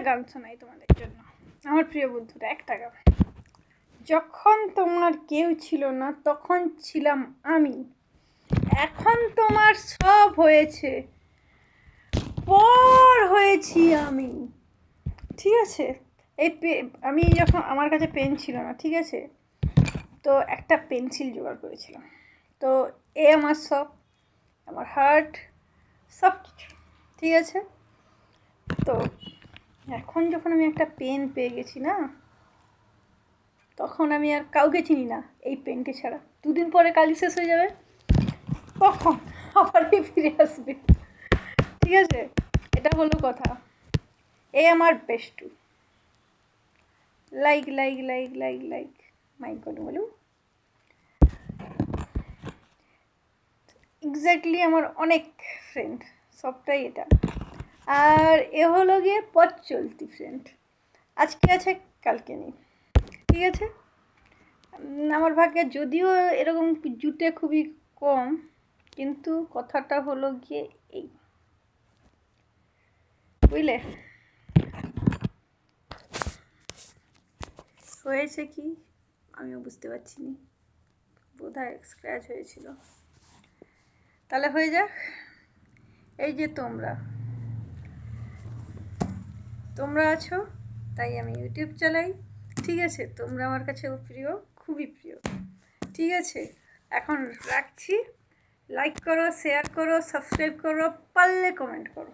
গান শোনাই তোমাদের জন্য, আমার প্রিয় বন্ধুরা। একটা গান। যখন তোমার কেউ ছিল না তখন ছিলাম আমি, এখন তোমার সব হয়েছে, পর হয়েছি আমি। ঠিক আছে? আমি যখন আমার কাছে পেন ছিল না, ঠিক আছে, তো একটা পেন্সিল জোগাড় করেছিলাম। তো আমার সব, আমার হার্ট, সব কিছু। ঠিক আছে? তো এখন যখন আমি একটা পেন পেয়ে গেছি না, তখন আমি আর কাউকে চিনি না এই পেনকে ছাড়া। 2 দিন পরে কালি শেষ হয়ে যাবে, তখন আবার ফিরে আসবে। ঠিক আছে? এটা হলো কথা। আমার বেস্টু। Like like like like like mike করে বলু। এক্স্যাক্টলি আমার অনেক ফ্রেন্ড, সবটাই এটা। আর হলো গিয়ে পথ চলতি ফ্রেন্ড, আজকে আছে কালকে নেই। ঠিক আছে? আমার ভাগ্যে যদিও এরকম জুটে খুবই কম, কিন্তু কথাটা হলো গিয়ে এই, বুঝলে? হয়েছে কি আমিও বুঝতে পারছি না, বোধহয় স্ক্র্যাচ হয়েছিল। তাহলে হয়ে যাক। এই যে তোমরা আছো তাই আমি ইউটিউব চালাই। ঠিক আছে? তোমরা আমার কাছে প্রিয়, খুবই প্রিয়। ঠিক আছে? এখন রাখছি। লাইক করো, শেয়ার করো, সাবস্ক্রাইব করো, পারলে কমেন্ট করো।